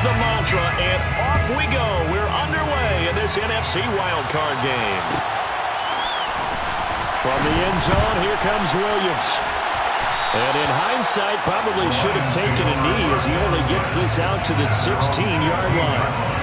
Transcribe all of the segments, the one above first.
the mantra, and off we go. We're underway in this NFC wildcard game. From the end zone, here comes Williams. And in hindsight, probably should have taken a knee as he only gets this out to the 16-yard line.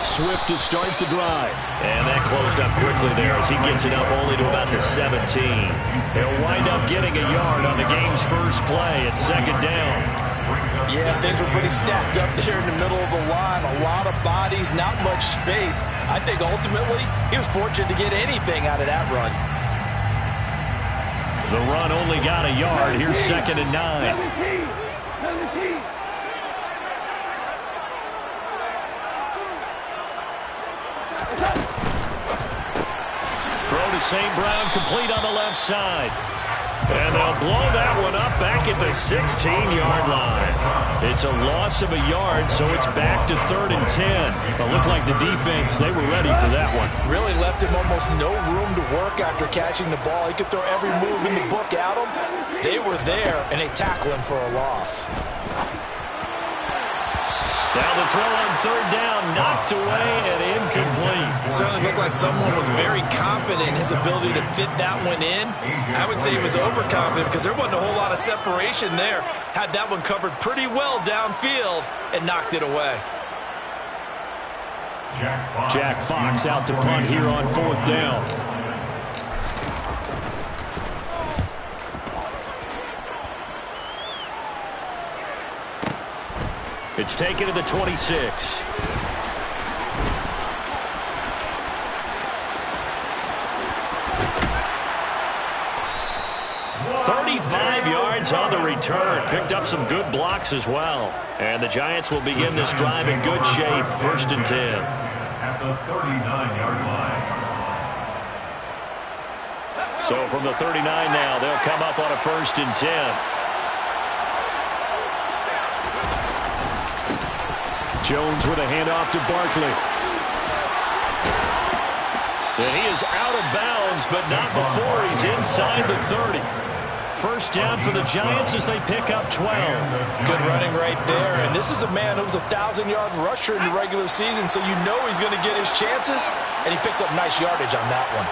Swift to start the drive. And that closed up quickly there as he gets it up only to about the 17. He'll wind up getting a yard on the game's first play at second down. Yeah, things were pretty stacked up there in the middle of the line. A lot of bodies, not much space. I think ultimately he was fortunate to get anything out of that run. The run only got a yard. Here's second and 9. Throw to St. Brown, complete on the left side. And they'll blow that one up back at the 16-yard line. It's a loss of a yard, so it's back to 3rd and 10. But looked like the defense, they were ready for that one. Really left him almost no room to work after catching the ball. He could throw every move in the book at him. They were there, and they tackle him for a loss. Now the throw on 3rd down, knocked away and incomplete. It certainly looked like someone was very confident in his ability to fit that one in. I would say he was overconfident because there wasn't a whole lot of separation there. Had that one covered pretty well downfield and knocked it away. Jack Fox out to punt here on 4th down. It's taken to the 26. Yards on the return. Picked up some good blocks as well. And the Giants will begin this drive in good shape. 1st and 10. At the 39-yard line. So from the 39 now, they'll come up on a 1st and 10. Jones with a handoff to Barkley. And he is out of bounds, but not before he's inside the 30. First down for the Giants as they pick up 12. Good running right there. And this is a man who was a 1,000-yard rusher in the regular season, so you know he's going to get his chances, and he picks up nice yardage on that one.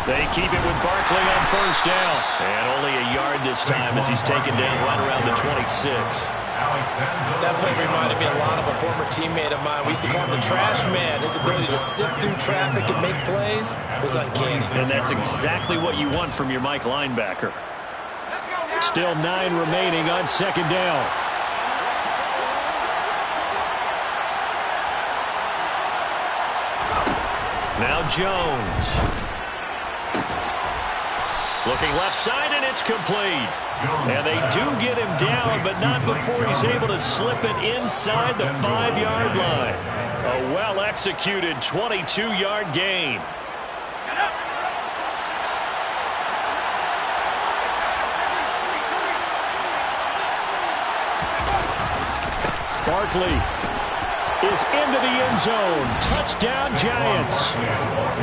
They keep it with Barkley on 1st down. And only a yard this time as he's taken down right around the 26. That play reminded me a lot of a former teammate of mine. We used to call him the trash man. His ability to sift through traffic and make plays was uncanny. And that's exactly what you want from your Mike linebacker. Still 9 remaining on 2nd down. Now Jones. Looking left side, and it's complete. And they do get him down, but not before he's able to slip it inside the 5-yard line. A well-executed 22-yard gain. Barkley is into the end zone. Touchdown, Giants.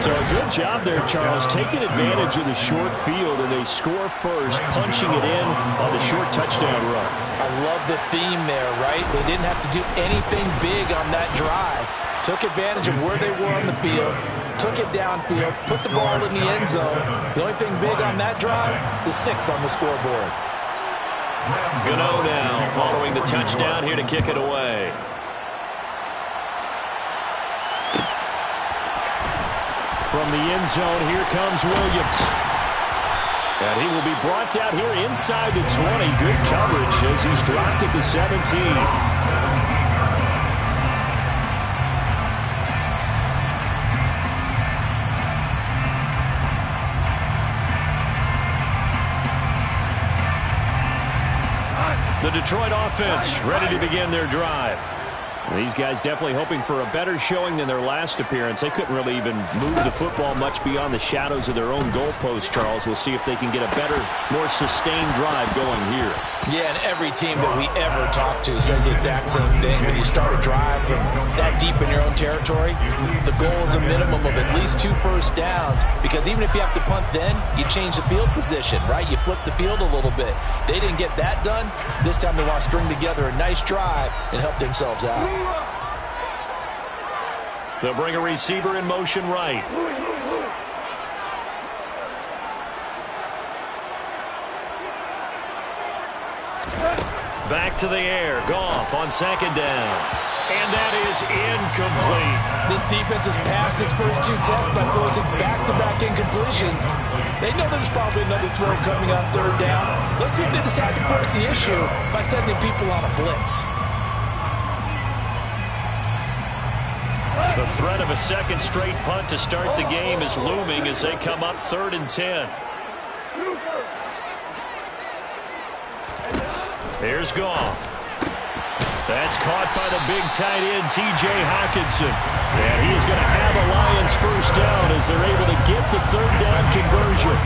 So a good job there, Charles, taking advantage of the short field, and they score first, punching it in on the short touchdown run. I love the theme there, right? They didn't have to do anything big on that drive. Took advantage of where they were on the field, took it downfield, put the ball in the end zone. The only thing big on that drive, the 6 on the scoreboard. Gano now following the touchdown here to kick it away. From the end zone, here comes Williams. And he will be brought down here inside the 20. Good coverage as he's dropped at the 17. The Detroit offense ready to begin their drive. These guys definitely hoping for a better showing than their last appearance. They couldn't really even move the football much beyond the shadows of their own goalpost, Charles. We'll see if they can get a better, more sustained drive going here. Yeah, and every team that we ever talk to says the exact same thing. When you start a drive from that deep in your own territory, the goal is a minimum of at least 2 first downs, because even if you have to punt then, you change the field position, right? You flip the field a little bit. They didn't get that done. This time they want to string together a nice drive and help themselves out. They'll bring a receiver in motion right. Back to the air. Goff on 2nd down. And that is incomplete. This defense has passed its first 2 tests by forcing back-to-back incompletions. They know there's probably another throw coming on 3rd down. Let's see if they decide to force the issue by sending people on a blitz. The threat of a second straight punt to start the game is looming as they come up 3rd and 10. Here's Goff. That's caught by the big tight end, T.J. Hockenson. And he is going to have a Lions first down as they're able to get the 3rd down conversion.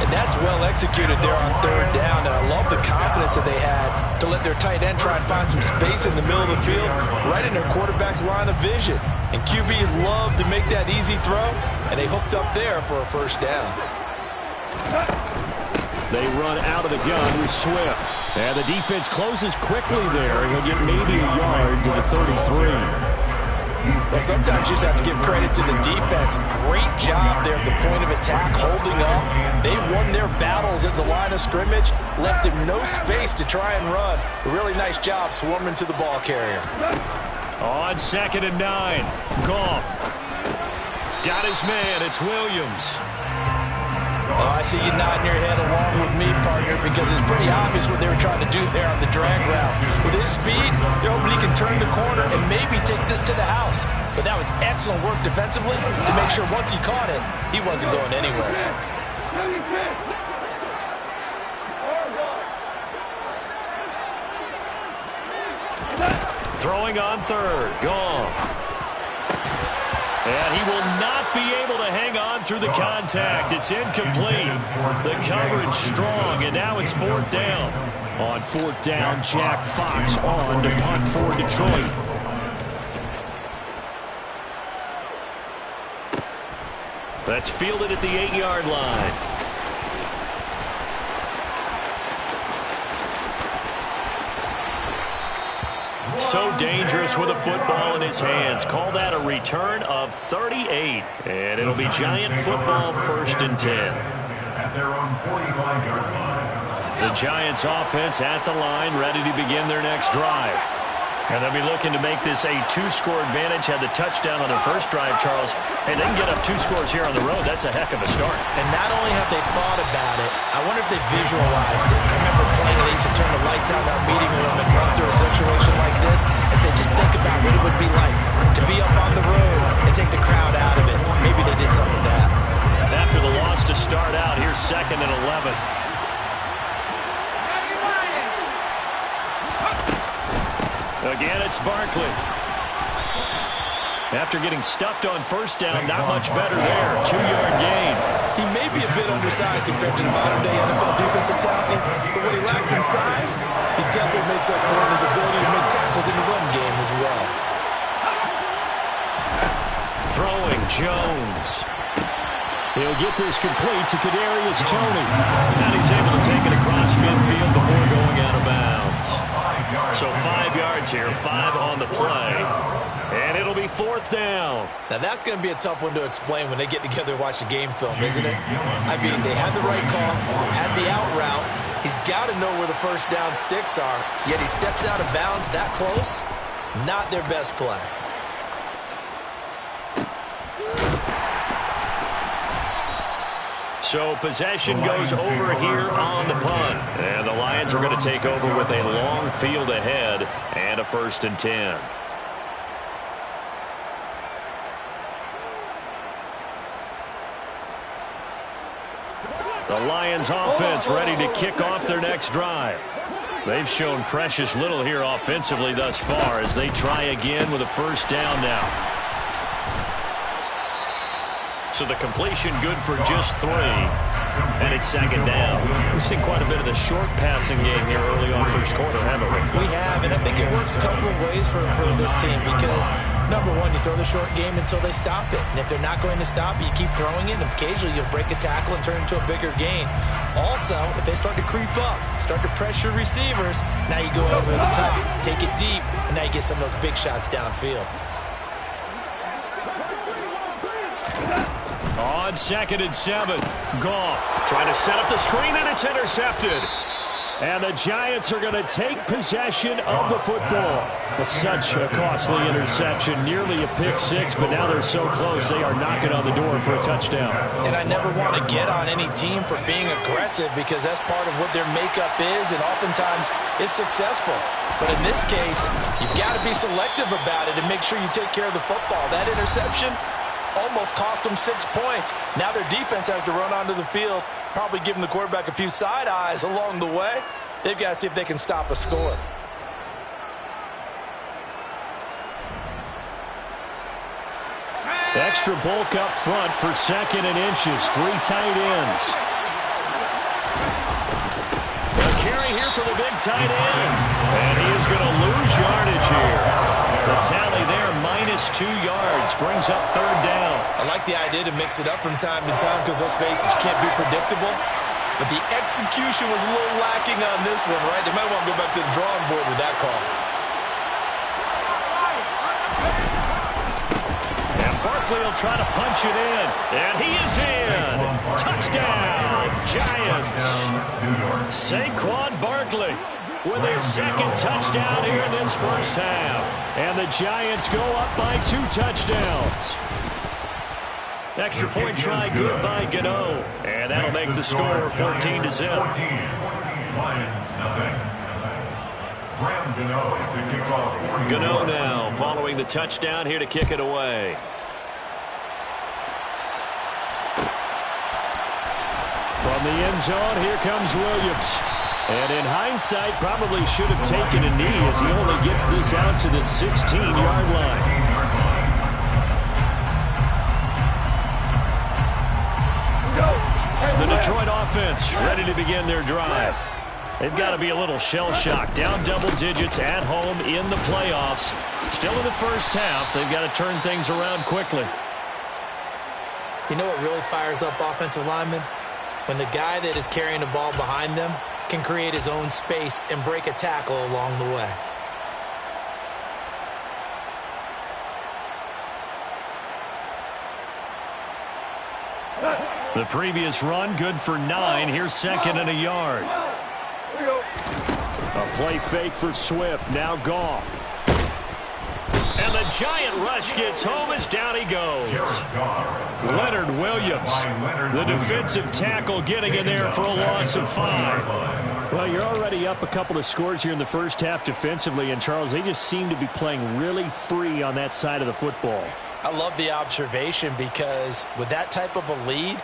And that's well executed there on 3rd down. And I love the confidence that they had to let their tight end try and find some space in the middle of the field, right in their quarterback's line of vision. And QBs love to make that easy throw, and they hooked up there for a first down. They run out of the gun with Swift. And the defense closes quickly there. He'll get maybe a yard to the 33. Well, sometimes you just have to give credit to the defense. Great job there at the point of attack, holding up. They won their battles at the line of scrimmage, left him no space to try and run. A really nice job swarming to the ball carrier. On 2nd and 9, Goff. Got his man, it's Williams. Oh, I see you nodding your head along with me, partner, because it's pretty obvious what they were trying to do there on the drag route. With his speed, they're hoping he can turn the corner and maybe take this to the house. But that was excellent work defensively to make sure once he caught it, he wasn't going anywhere. Throwing on 3rd, Goff. And he will not be able to hang on through the contact. It's incomplete. The coverage strong, and now it's 4th down. On 4th down, Jack Fox on to punt for Detroit. That's fielded at the 8-yard line. So dangerous with a football in his hands. Call that a return of 38. And it'll be Giant football 1st and 10. At their own 45-yard line. The Giants offense at the line, ready to begin their next drive. And they'll be looking to make this a 2-score advantage. Had the touchdown on their first drive, Charles. And they can get up 2 scores here on the road. That's a heck of a start. And not only have they thought about it, I wonder if they visualized it. I remember playing it. They used to turn the lights out in our meeting room and run through a situation like this and say, just think about what it would be like to be up on the road and take the crowd out of it. Maybe they did something with that. And after the loss to start out, here's 2nd and 11. Again, it's Barkley. After getting stuffed on 1st down, not much better there. 2-yard gain. He may be a bit undersized compared to the modern-day NFL defensive tackle, but what he lacks in size, he definitely makes up for in his ability to make tackles in the run game as well. Throwing Jones. He'll get this complete to Kadarius Toney. And he's able to take it across midfield before going out of bounds. So 5 yards here, 5 on the play. And it'll be 4th down. Now that's going to be a tough one to explain when they get together and watch the game film, isn't it? I mean, they had the right call, had the out route. He's got to know where the first down sticks are, yet he steps out of bounds that close. Not their best play. So possession goes over here on the punt. And the Lions are going to take over with a long field ahead and a 1st and 10. The Lions offense ready to kick off their next drive. They've shown precious little here offensively thus far as they try again with a 1st down now. So the completion good for just 3. And it's 2nd down. We've seen quite a bit of the short passing game here early on 1st quarter, haven't we? We have, and I think it works a couple of ways for this team because, number one, you throw the short game until they stop it. And if they're not going to stop it, you keep throwing it, and occasionally you'll break a tackle and turn it into a bigger gain. Also, if they start to creep up, start to pressure receivers, now you go over the top, take it deep, and now you get some of those big shots downfield. On 2nd and 7, Goff trying to set up the screen, and it's intercepted. And the Giants are going to take possession of the football. With such a costly interception, nearly a pick 6, but now they're so close they are knocking on the door for a touchdown. And I never want to get on any team for being aggressive because that's part of what their makeup is, and oftentimes it's successful. But in this case, you've got to be selective about it and make sure you take care of the football. That interception almost cost them 6 points. Now their defense has to run onto the field, probably giving the quarterback a few side eyes along the way. They've got to see if they can stop a score. Extra bulk up front for 2nd and inches. 3 tight ends. A carry here for the big tight end. And he is going to lose yardage here. The tally there, -2 yards, brings up 3rd down. I like the idea to mix it up from time to time because, let's face it, you can't be predictable. But the execution was a little lacking on this one, right? They might want to go back to the drawing board with that call. And Barkley will try to punch it in. And he is in. Touchdown, Giants. Saquon Barkley with his 2nd touchdown here in this 1st half. And the Giants go up by 2 touchdowns. Extra point try good by Gano. And that'll make the score 14-0. Lions, nothing. Graham Gano to kick off. Gano now following the touchdown here to kick it away. From the end zone, here comes Williams. And in hindsight, probably should have taken a knee as he only gets this out to the 16-yard line. The Detroit offense ready to begin their drive. They've got to be a little shell-shocked. Down double digits at home in the playoffs. Still in the 1st half. They've got to turn things around quickly. You know what really fires up offensive linemen? When the guy that is carrying the ball behind them can create his own space and break a tackle along the way. The previous run, good for 9. Here's 2nd and a yard. A play fake for Swift. Now Goff. And the giant rush gets home as down he goes. Leonard Williams, the defensive tackle, getting in there for a loss of 5. Well, you're already up a couple of scores here in the 1st half defensively, and Charles, they just seem to be playing really free on that side of the football. I love the observation because with that type of a lead,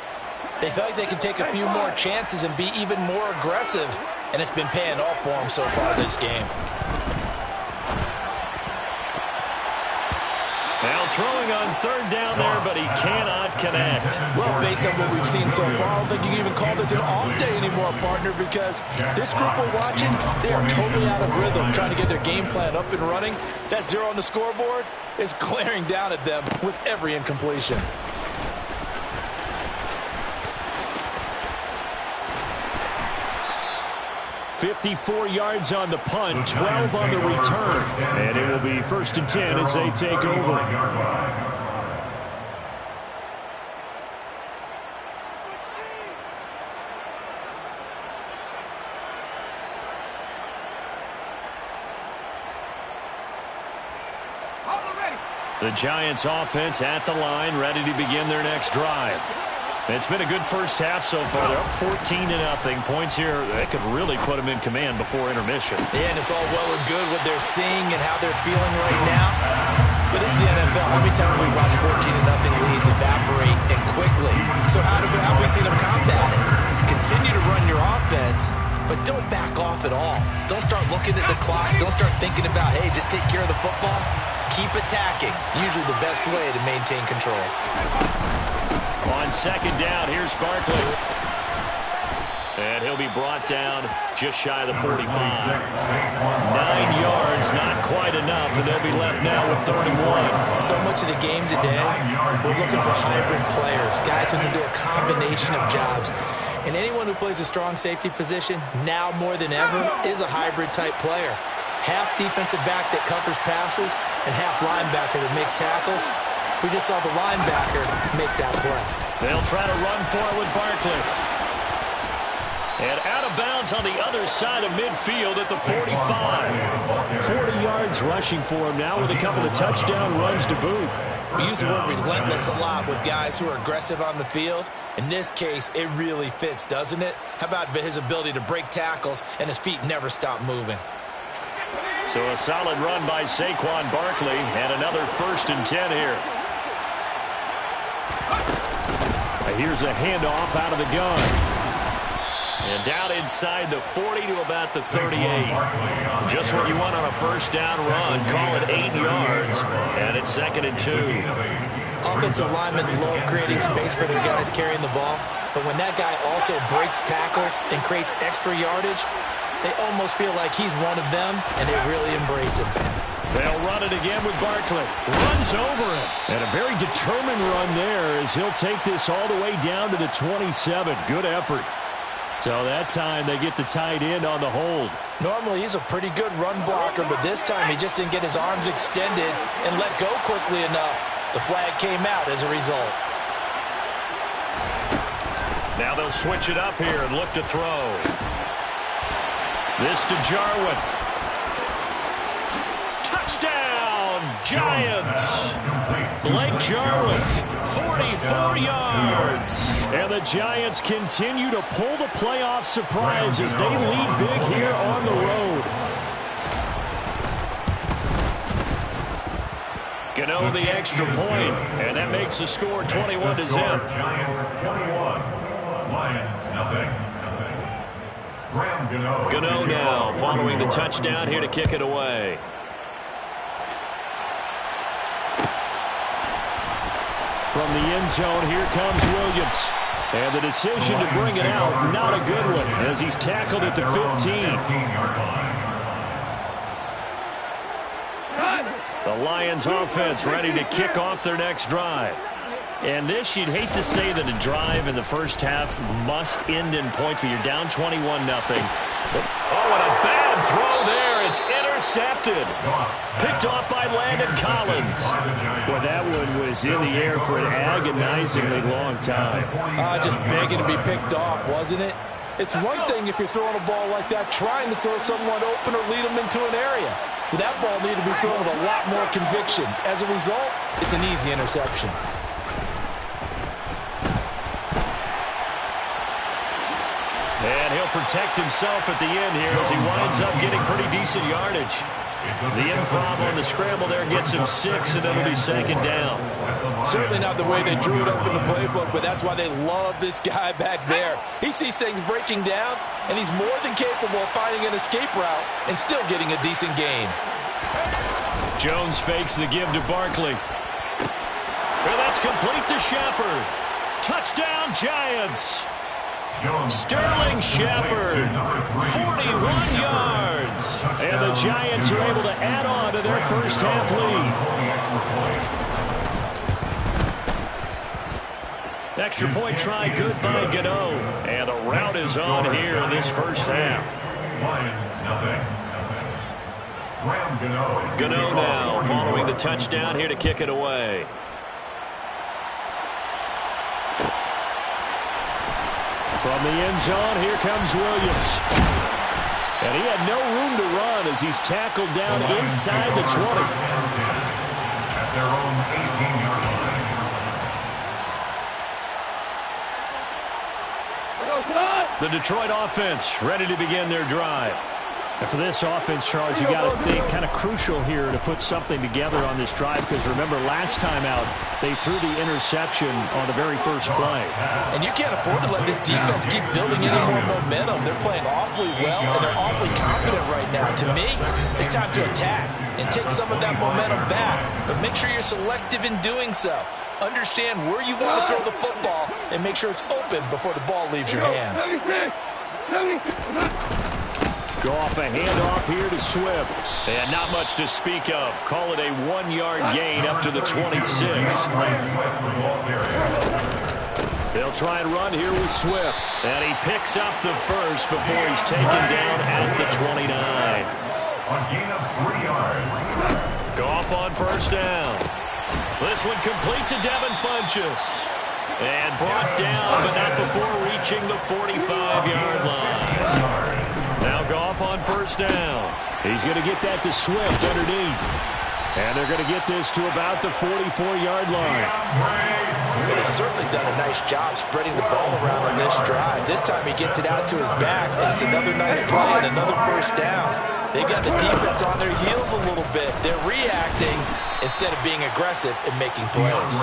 they feel like they can take a few more chances and be even more aggressive, and it's been paying off for them so far this game. Now throwing on 3rd down there, but he cannot connect. Well, based on what we've seen so far, I don't think you can even call this an off day anymore, partner, because this group we're watching, they are totally out of rhythm, trying to get their game plan up and running. That 0 on the scoreboard is glaring down at them with every incompletion. $54 yards on the punt, 12 on the return. And it will be 1st and 10 as they take over. The Giants offense at the line, ready to begin their next drive. It's been a good first half so far. They're up 14-0. Points here, that could really put them in command before intermission. Yeah, and it's all well and good what they're seeing and how they're feeling right now. But it's the NFL. How many times have we watched 14-0 leads evaporate and quickly? So how have we seen them combat it? Continue to run your offense, but don't back off at all. Don't start looking at the clock. Don't start thinking about, hey, just take care of the football. Keep attacking. Usually the best way to maintain control. On second down, here's Barkley. And he'll be brought down just shy of the 45. 9 yards, not quite enough, and they'll be left now with 3rd and 1. So much of the game today, we're looking for hybrid players, guys who can do a combination of jobs. And anyone who plays a strong safety position, now more than ever, is a hybrid-type player. Half defensive back that covers passes and half linebacker that makes tackles. We just saw the linebacker make that play. They'll try to run for it with Barkley. And out of bounds on the other side of midfield at the 45. 40 yards rushing for him now with a couple of touchdown runs to boot. We use the word relentless a lot with guys who are aggressive on the field. In this case, it really fits, doesn't it? How about his ability to break tackles and his feet never stop moving? So a solid run by Saquon Barkley and another 1st and 10 here. Here's a handoff out of the gun. And down inside the 40 to about the 38. Just what you want on a first down run. Call it 8 yards. And it's 2nd and 2. Offensive linemen love creating space for their guys carrying the ball. But when that guy also breaks tackles and creates extra yardage, they almost feel like he's one of them, and they really embrace him. They'll run it again with Barkley. Runs over him. And a very determined run there as he'll take this all the way down to the 27. Good effort. So that time they get the tight end on the hold. Normally he's a pretty good run blocker, but this time he just didn't get his arms extended and let go quickly enough. The flag came out as a result. Now they'll switch it up here and look to throw. This to Jarwin. Touchdown, Giants. Blake Jarwin, 44 yards. And the Giants continue to pull the playoff surprise as they lead big here on the road. Gano the extra point, and that makes the score 21-0. Giants 21, Lions nothing. Gano now following the touchdown here to kick it away. From the end zone, here comes Williams. And the decision to bring it out, not a good one, as he's tackled at the 15. The Lions offense ready to kick off their next drive. And this, you'd hate to say that a drive in the first half must end in points, but you're down 21-0. But, oh, and a bad throw there. It's intercepted. Picked off by Landon Collins. Well, that one was in the air for an agonizingly long time. Just begging to be picked off, wasn't it? It's one thing if you're throwing a ball like that, trying to throw someone open or lead them into an area. But that ball needed to be thrown with a lot more conviction. As a result, it's an easy interception. And he'll protect himself at the end here as he winds up getting pretty decent yardage. The improv on the scramble there gets him 6, and it'll be 2nd down. Certainly not the way they drew it up in the playbook, but that's why they love this guy back there. He sees things breaking down, and he's more than capable of finding an escape route and still getting a decent gain. Jones fakes the give to Barkley. And that's complete to Shepard. Touchdown, Giants. Sterling Shepard, 41 yards. And the Giants are able to add on to their first half lead. Extra point try good by Gano. And the route is on here in this first half. Gano now following the touchdown here to kick it away. From the end zone, here comes Williams. And he had no room to run as he's tackled down inside the 20. At their own 18-yard The Detroit offense ready to begin their drive. And for this offense, Charles, you got to think kind of crucial here to put something together on this drive, because remember last time out they threw the interception on the very first play. And you can't afford to let this defense keep building any more momentum. They're playing awfully well, and they're awfully confident right now. To me, it's time to attack and take some of that momentum back, but make sure you're selective in doing so. Understand where you want to throw the football and make sure it's open before the ball leaves your hands. Go off a handoff here to Swift. And not much to speak of. Call it a 1-yard gain up to the 26. They'll try and run here with Swift. And he picks up the first before he's taken down at the 29. A gain of 3 yards. Go off on first down. This one complete to Devin Funchess. And brought down, but not before reaching the 45-yard line. Now Goff on first down. He's going to get that to Swift underneath. And they're going to get this to about the 44-yard line. Well, they've certainly done a nice job spreading the ball around on this drive. This time he gets it out to his back, and it's another nice play and another first down. They've got the defense on their heels a little bit. They're reacting instead of being aggressive and making plays.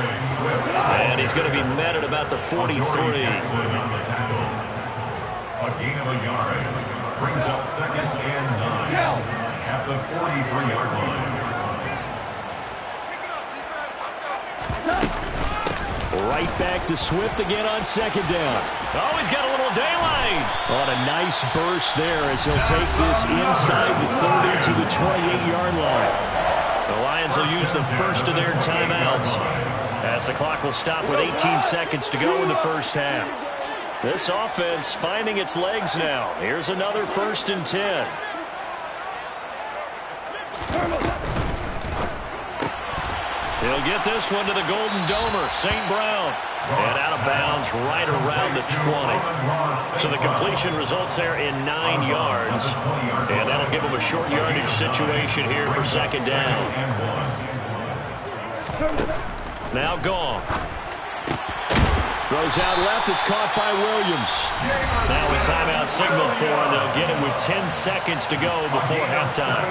And he's going to be met at about the 43. A gain of a yard. Brings up 2nd and 9 at the 43-yard line. Right back to Swift again on 2nd down. Oh, he's got a little daylight. On a nice burst there as he'll take this inside the 30 to the 28-yard line. The Lions will use the first of their timeouts as the clock will stop with 18 seconds to go in the first half. This offense finding its legs now. Here's another 1st and 10. He'll get this one to the Golden Domer, St. Brown. And out of bounds right around the 20. So the completion results there in 9 yards. And that'll give him a short yardage situation here for 2nd down. Now gone. Throws out left. It's caught by Williams. Now a timeout signal for him. They'll get him with 10 seconds to go before halftime.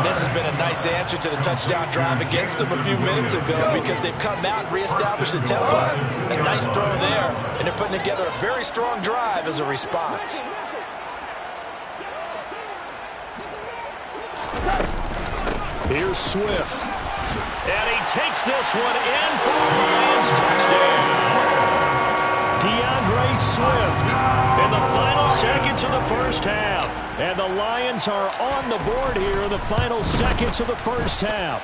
This has been a nice answer to the touchdown drive against them a few minutes ago, because they've come out and reestablished the tempo. A nice throw there, and they're putting together a very strong drive as a response. Here's Swift. And he takes this one in for a Lions touchdown. DeAndre Swift in the final seconds of the first half. And the Lions are on the board here in the final seconds of the first half.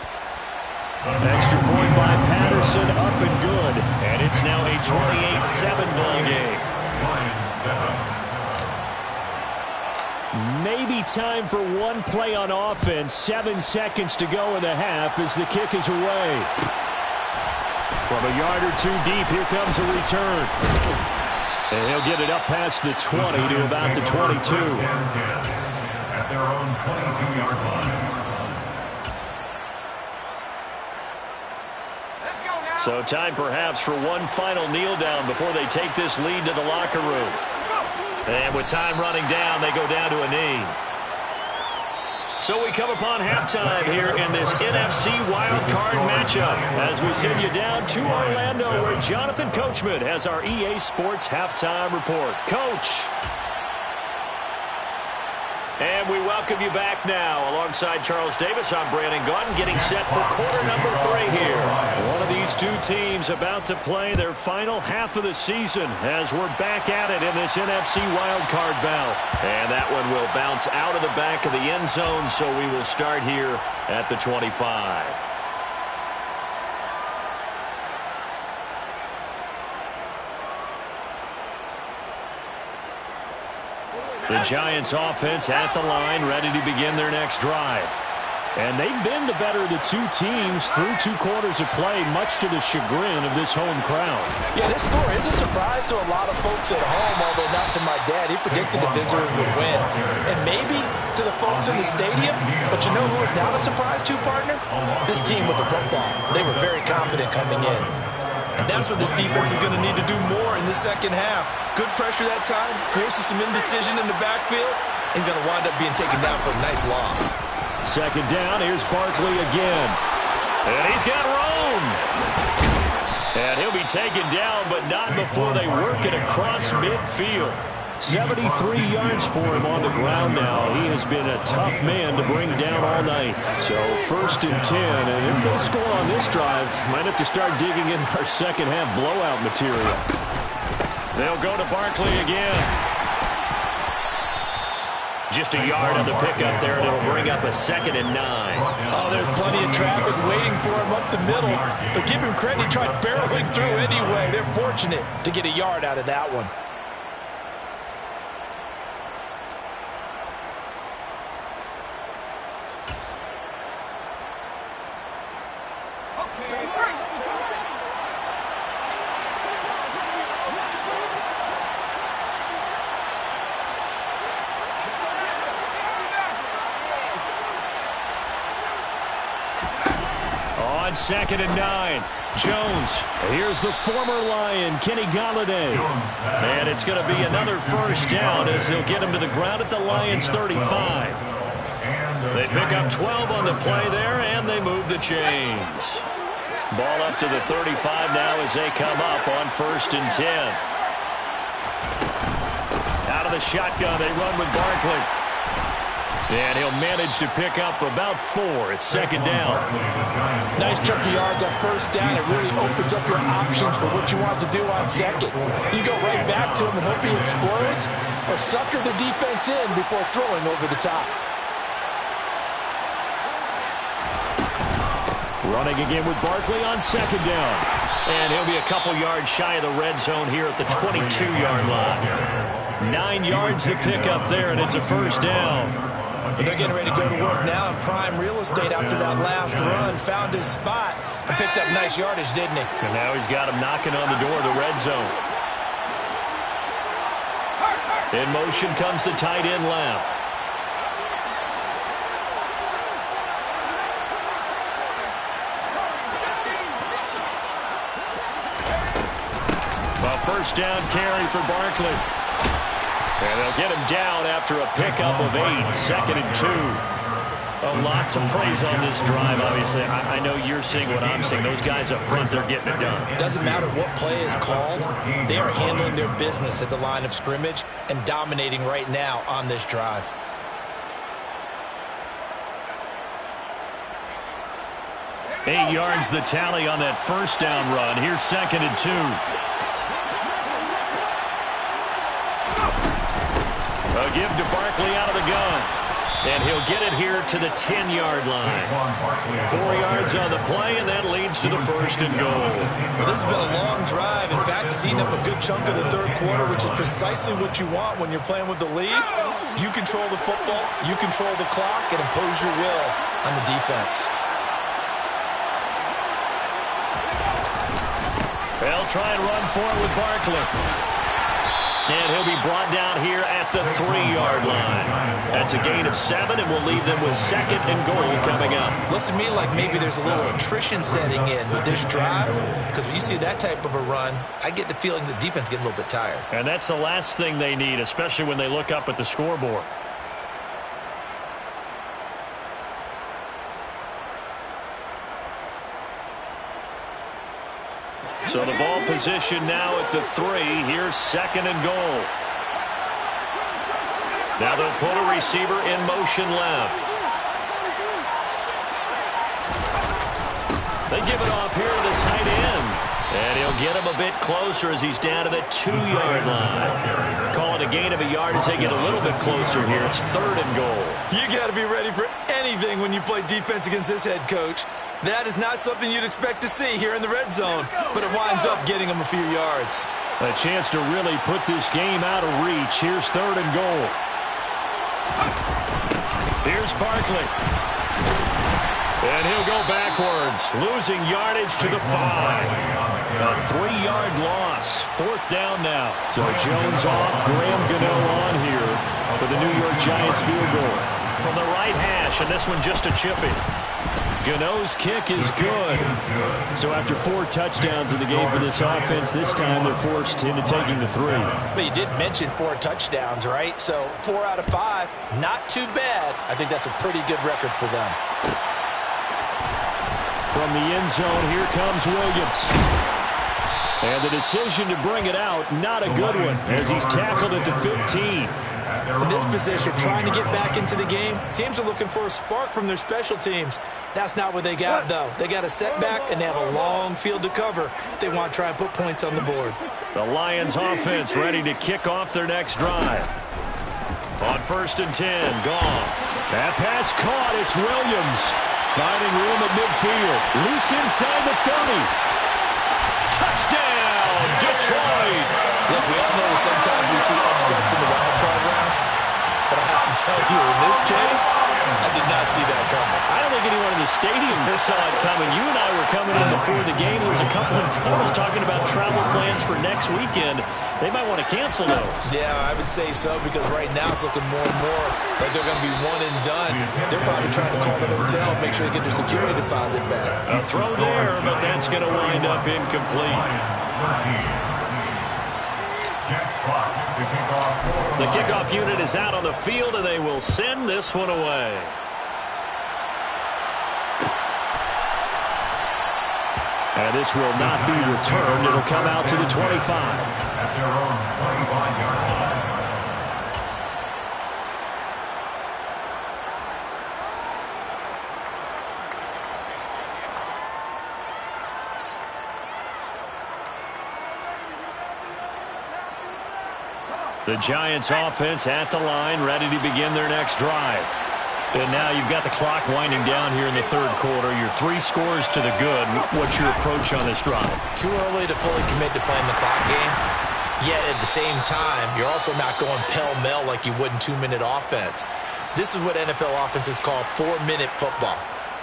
Extra point by Patterson, up and good. And it's now a 28-7 ball game. Maybe time for one play on offense. 7 seconds to go in the half as the kick is away. From a yard or two deep, here comes a return. And he'll get it up past the 20 to about the 22. At their own 22-yard line. So time perhaps for one final kneel down before they take this lead to the locker room. And with time running down, they go down to a knee. So we come upon halftime here in this NFC wildcard matchup as we send you down to Orlando, where Jonathan Coachman has our EA Sports halftime report. Coach. And we welcome you back now. Alongside Charles Davis, I'm Brandon Gaudin, getting set for quarter number 3 here. One of these two teams about to play their final half of the season as we're back at it in this NFC wildcard bout. And that one will bounce out of the back of the end zone, so we will start here at the 25. The Giants offense at the line, ready to begin their next drive. And they've been the better of the two teams through 2 quarters of play, much to the chagrin of this home crowd. Yeah, this score is a surprise to a lot of folks at home, although not to my dad. He predicted the visitors would win. And maybe to the folks in the stadium, but you know who is not a surprise to, partner? This team with the football. They were very confident coming in. And that's what this defense is going to need to do more in the second half. Good pressure that time, forces some indecision in the backfield. He's going to wind up being taken down for a nice loss. Second down, here's Barkley again. And he's got room. And he'll be taken down, but not before they work it across midfield. 73 yards for him on the ground now. He has been a tough man to bring down all night. So 1st and 10, and if they score on this drive, might have to start digging in our second half blowout material. They'll go to Barkley again. Just a yard on the pickup there, and it'll bring up a 2nd and 9. Oh, there's plenty of traffic waiting for him up the middle. But give him credit, he tried barreling through anyway. They're fortunate to get a yard out of that one. On 2nd and 9, Jones. Here's the former Lion, Kenny Golladay. And it's going to be another 1st down as they'll get him to the ground at the Lions' 35. They pick up 12 on the play there, and they move the chains. Ball up to the 35 now as they come up on 1st and 10. Out of the shotgun, they run with Barkley. And he'll manage to pick up about 4 at 2nd down. Nice chunk of yards on 1st down. It really opens up your options for what you want to do on 2nd. You go right back to him and hope he explodes, or sucker the defense in before throwing over the top. Running again with Barkley on 2nd down. And he'll be a couple yards shy of the red zone here at the 22-yard line. 9 yards to pick up there, and it's a 1st down. But they're getting ready to go to work now in prime real estate after that last run. Found his spot and picked up nice yardage, didn't he? And now he's got him knocking on the door of the red zone. In motion comes the tight end left. A 1st down carry for Barkley. And they'll get him down after a pickup of 8, 2nd and 2. Oh, lots of praise on this drive, obviously. I know you're seeing what I'm seeing. Those guys up front, they're getting it done. Doesn't matter what play is called. They are handling their business at the line of scrimmage and dominating right now on this drive. Eight yards the tally on that 1st down run. Here's 2nd and 2. A give to Barkley out of the gun. And he'll get it here to the 10-yard line. 4 yards on the play, and that leads to the 1st and goal. Well, this has been a long drive. In fact, it's eaten up a good chunk of the 3rd quarter, which is precisely what you want when you're playing with the lead. You control the football, you control the clock, and impose your will on the defense. They'll try and run for it with Barkley. And he'll be brought down here at the 3-yard line. That's a gain of 7, and we'll leave them with 2nd and goal coming up. Looks to me like maybe there's a little attrition setting in with this drive, because when you see that type of a run, I get the feeling the defense getting a little bit tired. And that's the last thing they need, especially when they look up at the scoreboard. So the ball position now at the 3. Here's 2nd and goal. Now they'll put a receiver in motion left. They give it off here to the tight end. And he'll get him a bit closer as he's down to the 2-yard line. Call it a gain of a yard as they get a little bit closer here. It's 3rd and goal. You got to be ready for anything when you play defense against this head coach. That is not something you'd expect to see here in the red zone, but it winds up getting him a few yards. A chance to really put this game out of reach. Here's 3rd and goal. Here's Barkley. And he'll go backwards, losing yardage to the 5. A 3-yard loss. 4th down now. So Jones off, Graham Gano on here for the New York Giants field goal. from the right hash, and this one just a chipping. Gano's kick is good. So after 4 touchdowns in the game for this offense, this time they're forced into taking the 3. But you did mention 4 touchdowns, right? So 4 out of 5, not too bad. I think that's a pretty good record for them. From the end zone, here comes Williams. And the decision to bring it out, not a good one, as he's tackled at the 15. In this position, trying to get back into the game, teams are looking for a spark from their special teams. That's not what they got, though. They got a setback, and they have a long field to cover if they want to try and put points on the board. The Lions offense ready to kick off their next drive. On 1st and 10, Goff. That pass caught. It's Williams. Finding room at midfield. Loose inside the 30. Touchdown, Detroit! Look, we all know that sometimes we see upsets in the wild card round, but I have to tell you, in this case, I did not see that coming. I don't think anyone in the stadium saw it coming. You and I were coming in before the game. There was a couple of folks talking about travel plans for next weekend. They might want to cancel those. Yeah, I would say so, because right now it's looking more and more like they're going to be one and done. They're probably trying to call the hotel, make sure they get their security deposit back. A throw there, but that's going to wind up incomplete. The kickoff unit is out on the field, and they will send this one away. And this will not be returned. It'll come out to the 25. At their own 25-yard line. The Giants offense at the line, ready to begin their next drive. And now you've got the clock winding down here in the 3rd quarter. You're 3 scores to the good. What's your approach on this drive? Too early to fully commit to playing the clock game. Yet at the same time, you're also not going pell-mell like you would in 2-minute offense. This is what NFL offenses call 4-minute football.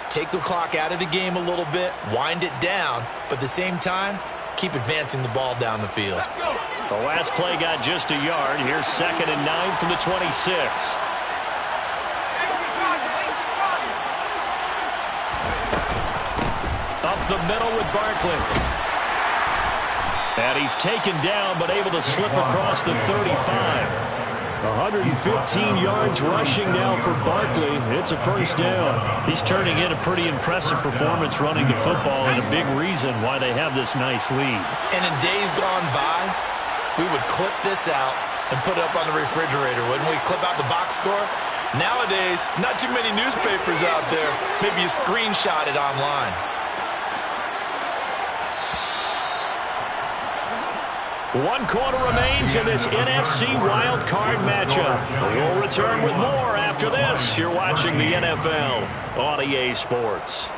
Take the clock out of the game a little bit, wind it down, but at the same time, keep advancing the ball down the field. The last play got just a yard. Here's 2nd and 9 from the 26. Up the middle with Barkley. And he's taken down, but able to slip across the 35. 115 yards rushing now for Barkley. It's a 1st down. He's turning in a pretty impressive performance running the football, and a big reason why they have this nice lead. And in days gone by, we would clip this out and put it up on the refrigerator, wouldn't we? Clip out the box score. Nowadays, not too many newspapers out there. Maybe you screenshot it online. One quarter remains in this NFC Wild Card matchup. We'll return with more after this. You're watching the NFL on EA Sports.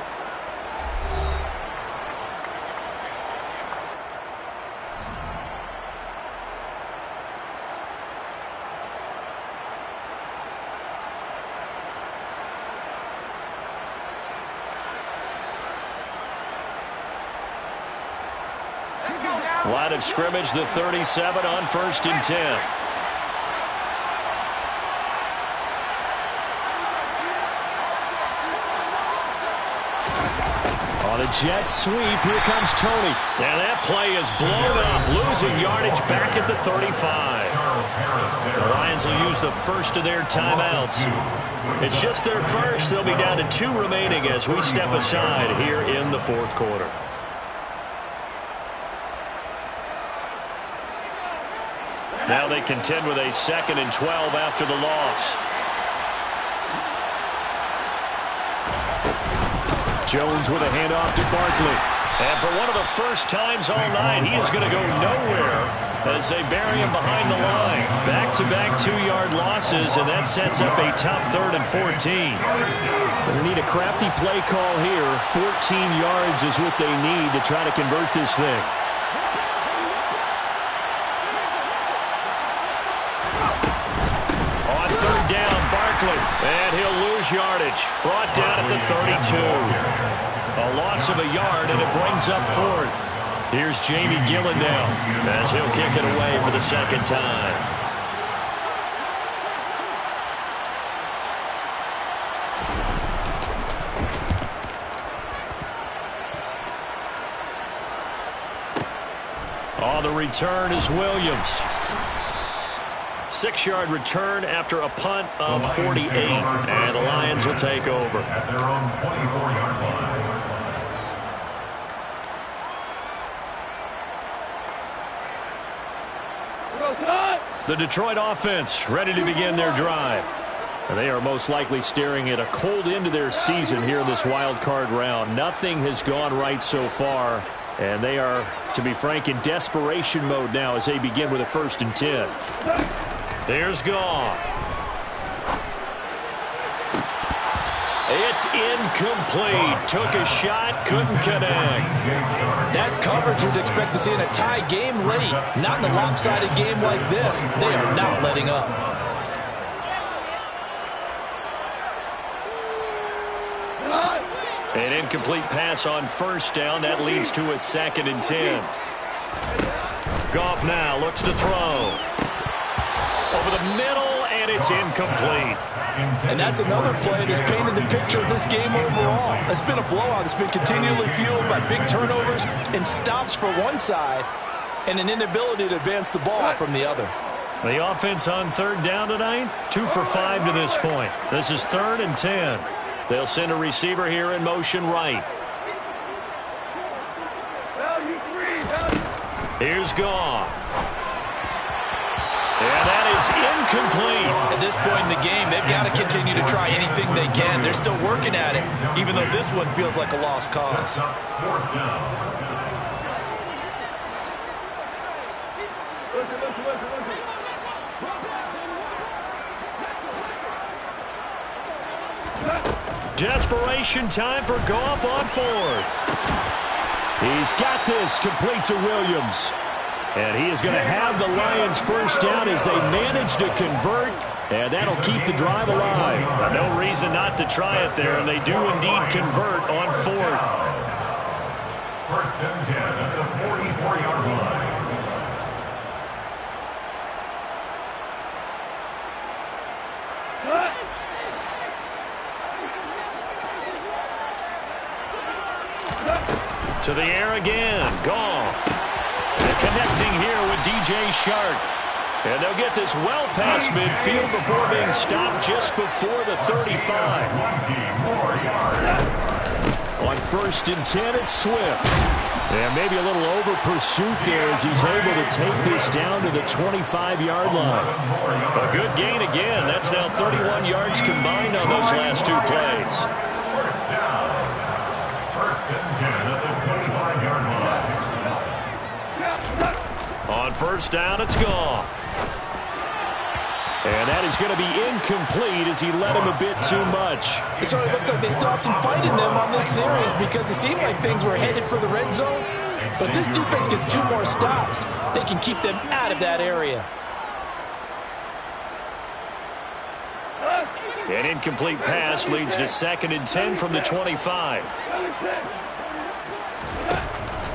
Line of scrimmage, the 37 on 1st and 10. On a jet sweep, here comes Tony. And that play is blown up, losing yardage back at the 35. The Lions will use the first of their timeouts. It's just their first. They'll be down to 2 remaining as we step aside here in the 4th quarter. Now they contend with a 2nd and 12 after the loss. Jones with a handoff to Barkley. And for one of the first times all night, he is going to go nowhere as they bury him behind the line. Back-to-back 2-yard losses, and that sets up a tough 3rd and 14. They need a crafty play call here. 14 yards is what they need to try to convert this thing. And he'll lose yardage. Brought down at the 32. A loss of a yard, and it brings up 4th. Here's Jamie Gillen now as he'll kick it away for the 2nd time. the return is Williams. 6-yard return after a punt of 48. And the Lions will take over. At their own 24-yard line. The Detroit offense ready to begin their drive. And they are most likely staring at a cold end to their season here in this wild card round. Nothing has gone right so far. And they are, to be frank, in desperation mode now as they begin with a 1st and 10. Here's Goff. It's incomplete. Took a shot, couldn't connect. That's coverage you'd expect to see in a tie game late. Not in a lopsided game like this. They are not letting up. An incomplete pass on 1st down. That leads to a 2nd and 10. Goff now looks to throw. Over the middle, and it's incomplete. And that's another play that's painted the picture of this game overall. It's been a blowout. It's been continually fueled by big turnovers and stops for one side and an inability to advance the ball from the other. The offense on 3rd down tonight, 2 for 5 to this point. This is 3rd and 10. They'll send a receiver here in motion right. Here's Goff. And that is incomplete. At this point in the game, they've got to continue to try anything they can. They're still working at it, even though this one feels like a lost cause. 4th down. Desperation time for Goff on 4th. He's got this complete to Williams. And he is going to have the Lions 1st down as they manage to convert. And that'll keep the drive alive. No reason not to try it there, and they do indeed convert on 4th. 1st and 10 at the 44-yard line. To the air again. Goff. Connecting here with DJ Chark. And they'll get this well past midfield before being stopped just before the 35. On 1st and 10, it's Swift. And maybe a little over pursuit there as he's able to take this down to the 25-yard line. A good gain again. That's now 31 yards combined on those last 2 plays. 1st down. 1st and 10 at the 25-yard line. On 1st down, it's Goff. And that is going to be incomplete as he led him a bit too much. So it looks like they still have some fight in them on this series because it seemed like things were headed for the red zone. But this defense gets 2 more stops. They can keep them out of that area. An incomplete pass leads to 2nd and 10 from the 25.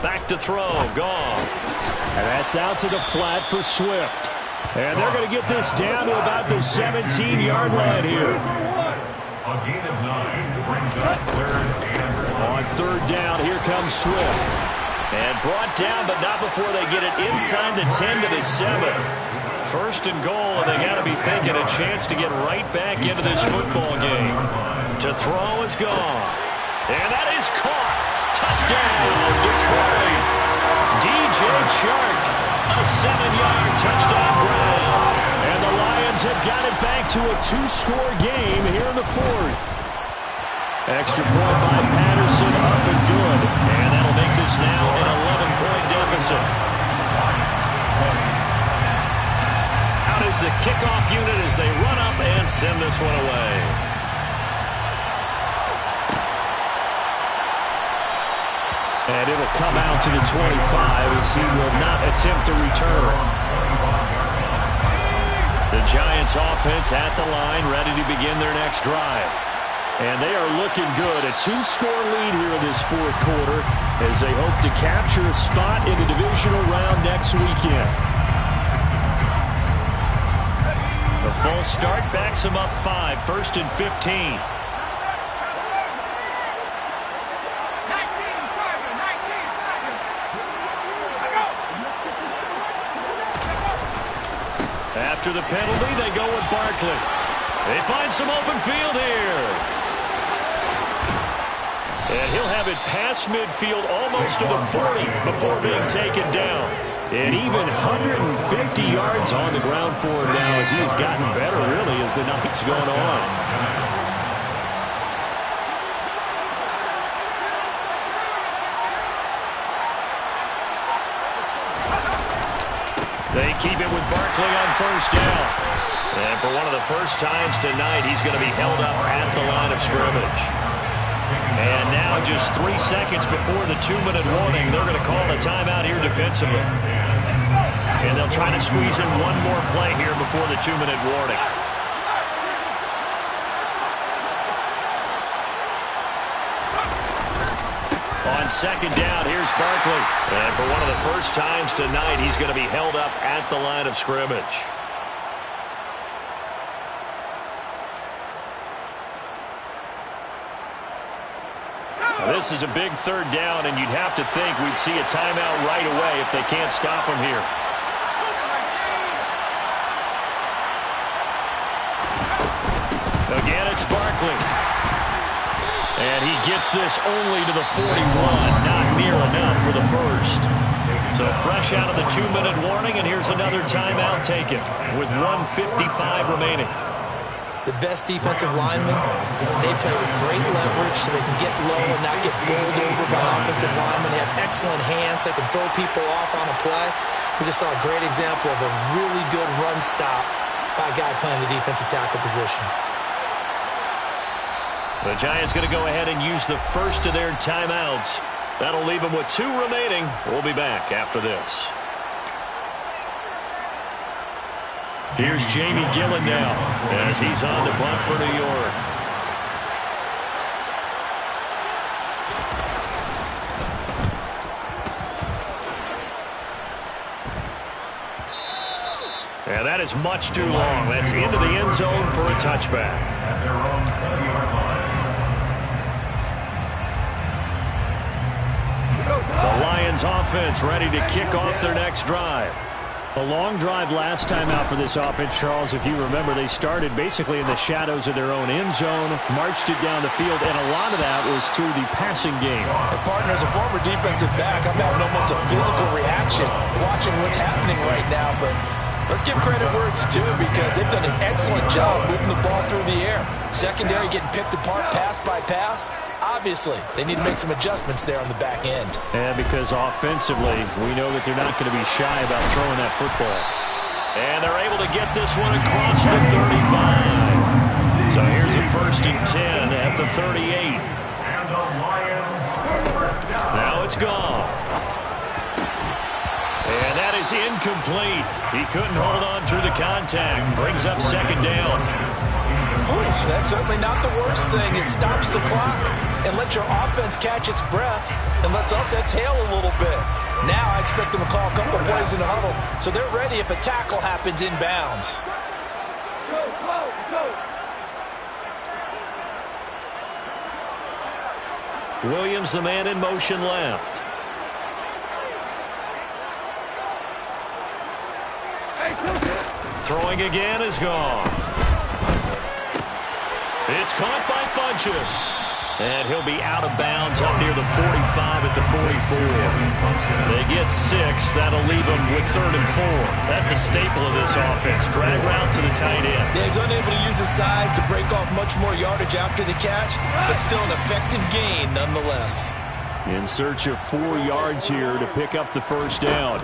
Back to throw, Goff. And that's out to the flat for Swift. And they're going to get this down to about the 17-yard line here. A gain of 9 brings up 3rd and 1. On 3rd down, here comes Swift. And brought down, but not before they get it inside the 10 to the 7. 1st and goal, and they got to be thinking a chance to get right back into this football game. To throw is Goff. And that is caught. Touchdown, Detroit. DJ Chark, a 7-yard touchdown grab. And the Lions have got it back to a 2-score game here in the 4th. Extra point by Patterson, up and good. And that'll make this now an 11-point deficit. Out is the kickoff unit as they run up and send this one away. And it'll come out to the 25 as he will not attempt to return. The Giants offense at the line, ready to begin their next drive. And they are looking good. A 2-score lead here in this 4th quarter as they hope to capture a spot in the divisional round next weekend. The full start backs them up 5, 1st and 15. After the penalty, they go with Barkley. They find some open field here. And he'll have it past midfield almost to the 40 before being taken down. And even 150 yards on the ground for him now as he's gotten better, really, as the night's gone on. They keep it with Barkley on first down. And for one of the first times tonight, he's going to be held up at the line of scrimmage. And now just 3 seconds before the 2-minute warning, they're going to call a timeout here defensively. And they'll try to squeeze in one more play here before the 2-minute warning. On second down, here's Barkley. And for one of the first times tonight, he's going to be held up at the line of scrimmage. Now, this is a big third down, and you'd have to think we'd see a timeout right away if they can't stop him here. Again, it's Barkley. And he gets this only to the 41, not near enough for the first. So fresh out of the 2-minute warning, and here's another timeout taken with 1:55 remaining. The best defensive linemen, they play with great leverage so they can get low and not get bowled over by offensive linemen. They have excellent hands. They can throw people off on a play. We just saw a great example of a really good run stop by a guy playing the defensive tackle position. The Giants going to go ahead and use the first of their timeouts. That'll leave them with 2 remaining. We'll be back after this. Here's Jamie Gillen now as he's on to punt for New York. And that is much too long. That's into the end zone for a touchback. At their own 20-yard line. The Lions offense ready to kick off their next drive. A long drive last time out for this offense, Charles. If you remember, they started basically in the shadows of their own end zone, marched it down the field, and a lot of that was through the passing game. And partner, as a former defensive back, I'm having almost a physical reaction watching what's happening right now, but let's give credit where it's due because they've done an excellent job moving the ball through the air. Secondary getting picked apart pass by pass. Obviously, they need to make some adjustments there on the back end. And because offensively, we know that they're not going to be shy about throwing that football. And they're able to get this one across the 35. So here's a 1st and 10 at the 38. And the Lions first down. Now it's gone. And that is incomplete. He couldn't hold on through the contact. Brings up second down. Ooh, that's certainly not the worst thing. It stops the clock and lets your offense catch its breath and lets us exhale a little bit. Now I expect them to call a couple of plays in the huddle so they're ready if a tackle happens inbounds. Williams, the man in motion left. Throwing again is gone. It's caught by Funchess. And he'll be out of bounds up near the 45 at the 44. They get 6. That'll leave them with 3rd and 4. That's a staple of this offense. Drag route to the tight end. Yeah, he's unable to use his size to break off much more yardage after the catch, but still an effective gain nonetheless. In search of 4 yards here to pick up the first down.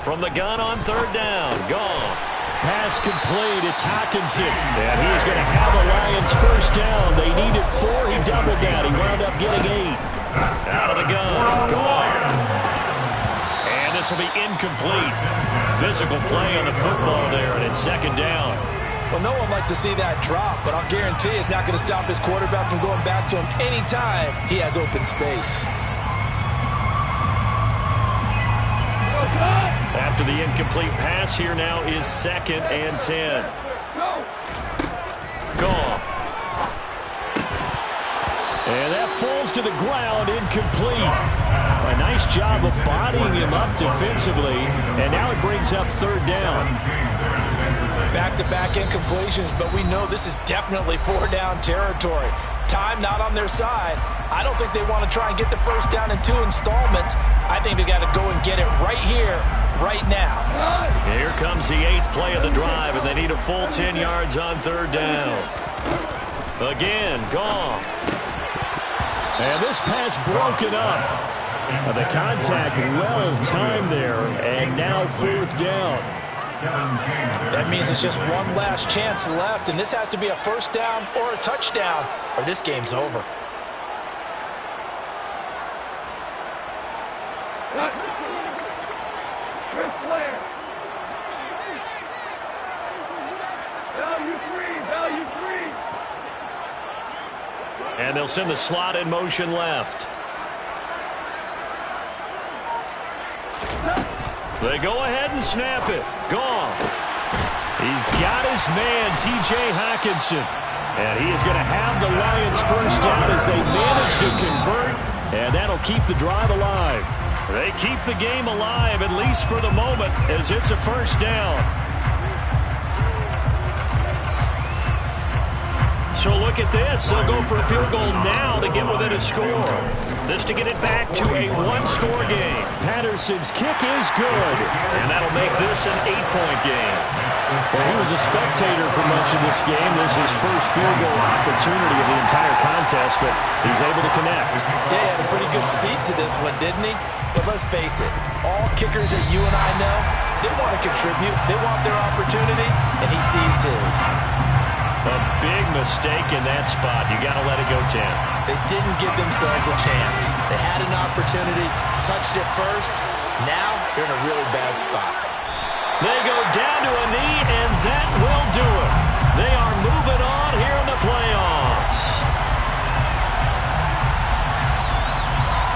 From the gun on 3rd down. Gone. Pass complete. It's Hockenson. And he's going to have the Lions first down. They needed 4. He doubled that. He wound up getting 8. Out of the gun. Gone. And this will be incomplete. Physical play on the football there, and it's 2nd down. Well, no one likes to see that drop, but I'll guarantee it's not going to stop his quarterback from going back to him anytime he has open space. After the incomplete pass, here now is 2nd and 10. Gone. And that falls to the ground, incomplete. A nice job of bodying him up defensively, and now it brings up 3rd down. back-to-back incompletions, but we know this is definitely 4-down territory. Time not on their side. I don't think they want to try and get the first down in 2 installments. I think they got to go and get it right here, right now. Here comes the 8th play of the drive, and they need a full 10 yards on 3rd down. Again, Goff. And this pass broken up. The contact well-timed there, and now 4th down. That means it's just one last chance left, and this has to be a first down or a touchdown, or this game's over. And they'll send the slot in motion left. They go ahead and snap it. Goff. He's got his man, T.J. Hockenson. And he is going to have the Lions first down as they manage to convert. And that'll keep the drive alive. They keep the game alive, at least for the moment, as it's a first down. So look at this. They'll go for a field goal now to get within a score. This to get it back to a 1-score game. Patterson's kick is good. And that'll make this an 8-point game. Well, he was a spectator for much of this game. This is his first field goal opportunity of the entire contest, but he's able to connect. Yeah, he had a pretty good seat to this one, didn't he? But let's face it, all kickers that you and I know, they want to contribute. They want their opportunity, and he seized his. A big mistake in that spot. You got to let it go, Tim. They didn't give themselves a chance. They had an opportunity, touched it first. Now they're in a really bad spot. They go down to a knee, and that